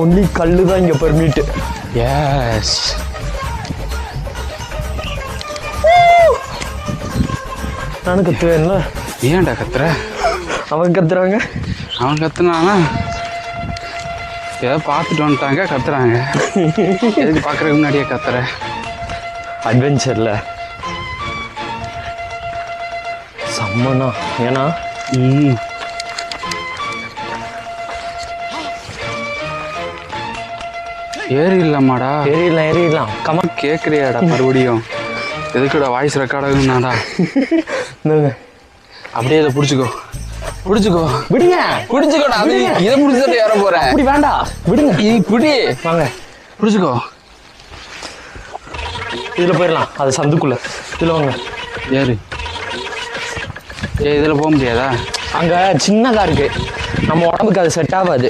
Only கல்லு தான் இங்கே பெர்மிட்டு. எஸ். நானும் கத்துவேன்ல. ஏன்டா கத்துற? அவங்க கத்துறாங்க. அவன் கத்துனானா ஏதோ பார்த்துட்டு வந்துட்டாங்க கத்துறாங்க. எதுக்கு பார்க்குறதுக்கு முன்னாடியே கத்துற? அட்வென்ச்சரில் செம்மண்ணா. ஏன்னா ஏறி இல்லாமாடா? ஏறிடலாம் கமல் கேட்குறியாடா மறுபடியும்? எதுக்குடா வாய்ஸ் ரெக்கார்ட் ஆகுதுனாடா? அப்படியே இதை பிடிச்சிக்கோ விடுங்க. பிடிச்சிக்கோடா. அது இதை பிடிச்சிட்டு ஏற போறேன். அப்படி வேண்டாம், விடுங்க. பிடி வாங்க பிடிச்சிக்கோ. இதில் போயிடலாம், அது சந்துக்குள்ள. இதில் வாங்க. ஏறு. இதில் போக முடியாதா? அங்கே சின்னதாக இருக்கு, நம்ம உடம்புக்கு அது செட் ஆகாது.